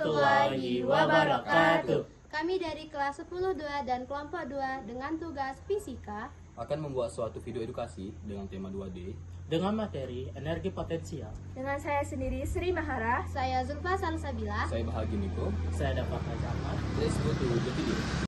warahmatullahi wabarakatuh. Kami dari kelas 10-2 dan kelompok 2 dengan tugas fisika akan membuat suatu video edukasi dengan tema 2D dengan materi energi potensial. Dengan saya sendiri Sri Mahara. Saya Zulfa Salsabila. Saya Bahagi Niko. Saya Dafa Ahmad. Let's go to the video.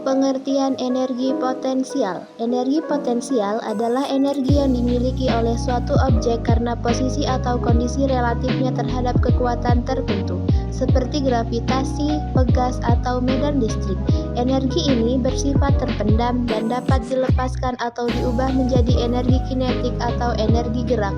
Pengertian energi potensial. Energi potensial adalah energi yang dimiliki oleh suatu objek karena posisi atau kondisi relatifnya terhadap kekuatan tertentu, seperti gravitasi, pegas, atau medan listrik. Energi ini bersifat terpendam dan dapat dilepaskan atau diubah menjadi energi kinetik atau energi gerak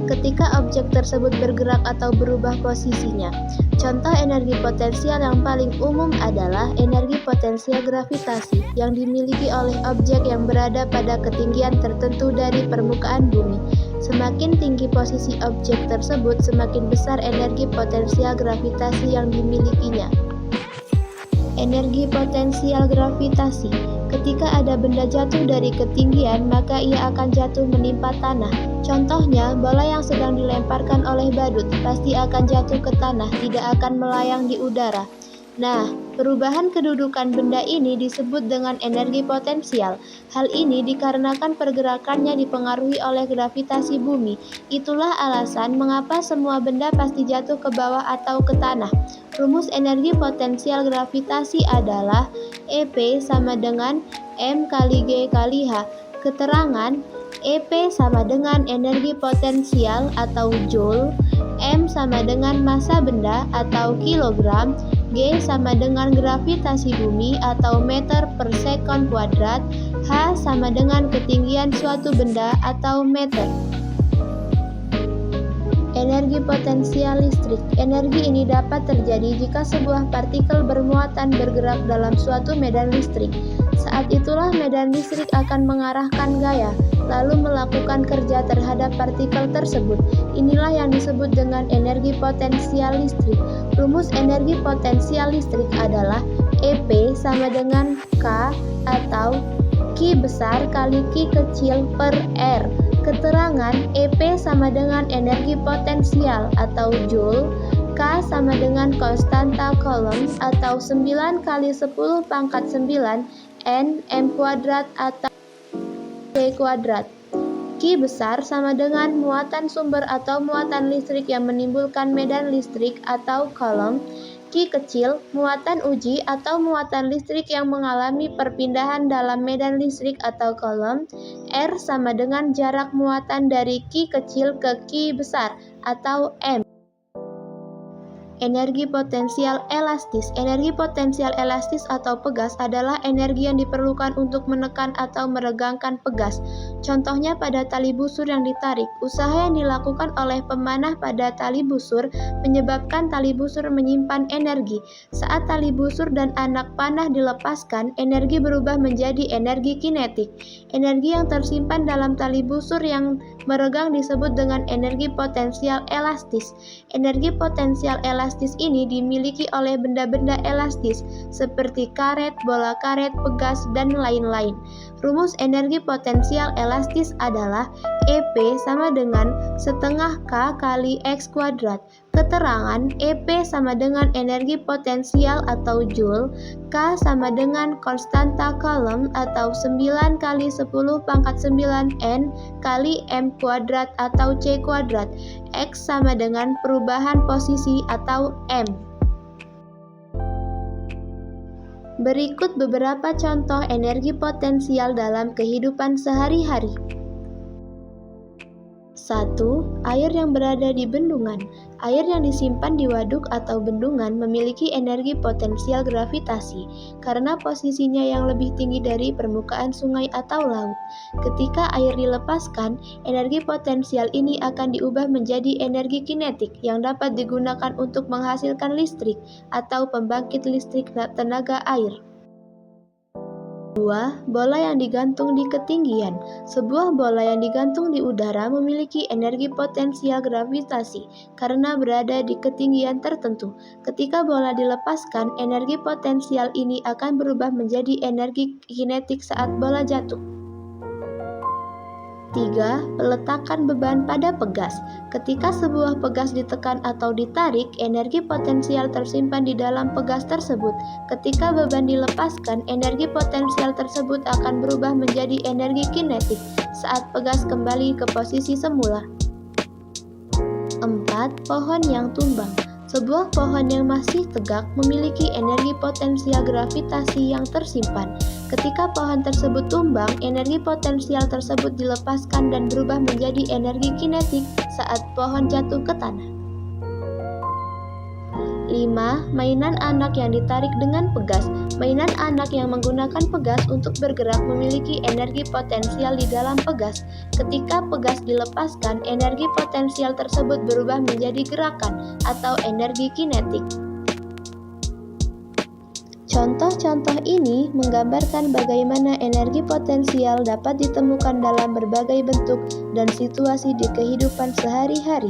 ketika objek tersebut bergerak atau berubah posisinya. Contoh energi potensial yang paling umum adalah energi potensial gravitasi yang dimiliki oleh objek yang berada pada ketinggian tertentu dari permukaan bumi. Semakin tinggi posisi objek tersebut, semakin besar energi potensial gravitasi yang dimilikinya. Energi potensial gravitasi. Ketika ada benda jatuh dari ketinggian, maka ia akan jatuh menimpa tanah. Contohnya, bola yang sedang dilemparkan oleh badut pasti akan jatuh ke tanah, tidak akan melayang di udara. Nah, perubahan kedudukan benda ini disebut dengan energi potensial. Hal ini dikarenakan pergerakannya dipengaruhi oleh gravitasi bumi. Itulah alasan mengapa semua benda pasti jatuh ke bawah atau ke tanah. Rumus energi potensial gravitasi adalah EP sama dengan M kali G kali H. Keterangan EP sama dengan energi potensial atau joule, M sama dengan massa benda atau kilogram, G sama dengan gravitasi bumi atau meter per sekon kuadrat, H sama dengan ketinggian suatu benda atau meter. Energi potensial listrik. Energi ini dapat terjadi jika sebuah partikel bermuatan bergerak dalam suatu medan listrik. Saat itulah medan listrik akan mengarahkan gaya, lalu melakukan kerja terhadap partikel tersebut. Inilah yang disebut dengan energi potensial listrik. Rumus energi potensial listrik adalah EP sama dengan K atau Q besar kali Q kecil per R. Keterangan EP sama dengan energi potensial atau joule, K sama dengan konstanta Coulomb atau 9 kali 10 pangkat 9 N M kuadrat atau C kuadrat. Q besar sama dengan muatan sumber atau muatan listrik yang menimbulkan medan listrik atau Coulomb. Q kecil, muatan uji atau muatan listrik yang mengalami perpindahan dalam medan listrik atau Coulomb. R sama dengan jarak muatan dari Q kecil ke Q besar atau M. Energi potensial elastis. Energi potensial elastis atau pegas adalah energi yang diperlukan untuk menekan atau meregangkan pegas. Contohnya pada tali busur yang ditarik. Usaha yang dilakukan oleh pemanah pada tali busur menyebabkan tali busur menyimpan energi. Saat tali busur dan anak panah dilepaskan, energi berubah menjadi energi kinetik. Energi yang tersimpan dalam tali busur yang meregang disebut dengan energi potensial elastis. Energi potensial elastis ini dimiliki oleh benda-benda elastis seperti karet, bola karet, pegas, dan lain-lain. Rumus energi potensial elastis adalah EP sama dengan setengah K kali X kuadrat. Keterangan EP sama dengan energi potensial atau joule, K sama dengan konstanta Coulomb atau 9 kali 10 pangkat 9 N kali M kuadrat atau C kuadrat. X sama dengan perubahan posisi atau M. Berikut beberapa contoh energi potensial dalam kehidupan sehari-hari. 1. Air yang berada di bendungan. Air yang disimpan di waduk atau bendungan memiliki energi potensial gravitasi karena posisinya yang lebih tinggi dari permukaan sungai atau laut. Ketika air dilepaskan, energi potensial ini akan diubah menjadi energi kinetik yang dapat digunakan untuk menghasilkan listrik atau pembangkit listrik tenaga air. 2. Bola yang digantung di ketinggian. Sebuah bola yang digantung di udara memiliki energi potensial gravitasi karena berada di ketinggian tertentu. Ketika bola dilepaskan, energi potensial ini akan berubah menjadi energi kinetik saat bola jatuh. 3. Peletakan beban pada pegas. Ketika sebuah pegas ditekan atau ditarik, energi potensial tersimpan di dalam pegas tersebut. Ketika beban dilepaskan, energi potensial tersebut akan berubah menjadi energi kinetik saat pegas kembali ke posisi semula. 4. Pohon yang tumbang. Sebuah pohon yang masih tegak memiliki energi potensial gravitasi yang tersimpan. Ketika pohon tersebut tumbang, energi potensial tersebut dilepaskan dan berubah menjadi energi kinetik saat pohon jatuh ke tanah. 5. Mainan anak yang ditarik dengan pegas. Mainan anak yang menggunakan pegas untuk bergerak memiliki energi potensial di dalam pegas. Ketika pegas dilepaskan, energi potensial tersebut berubah menjadi gerakan atau energi kinetik. Contoh-contoh ini menggambarkan bagaimana energi potensial dapat ditemukan dalam berbagai bentuk dan situasi di kehidupan sehari-hari.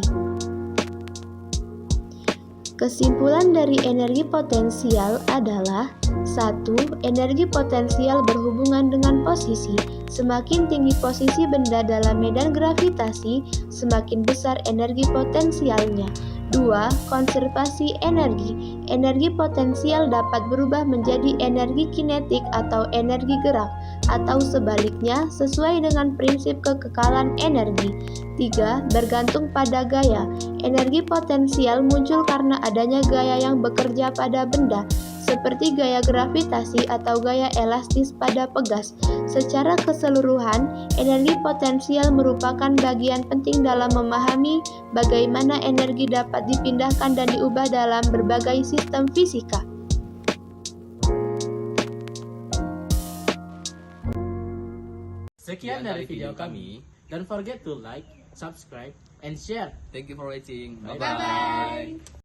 Kesimpulan dari energi potensial adalah 1. Energi potensial berhubungan dengan posisi. Semakin tinggi posisi benda dalam medan gravitasi, semakin besar energi potensialnya. 2. Konservasi energi. Energi potensial dapat berubah menjadi energi kinetik atau energi gerak, atau sebaliknya sesuai dengan prinsip kekekalan energi. 3. Bergantung pada gaya. Energi potensial muncul karena adanya gaya yang bekerja pada benda, seperti gaya gravitasi atau gaya elastis pada pegas. Secara keseluruhan, energi potensial merupakan bagian penting dalam memahami bagaimana energi dapat dipindahkan dan diubah dalam berbagai sistem fisika. Sekian dari video kami. Don't forget to like, subscribe, and share. Thank you for watching. Bye-bye. Bye-bye.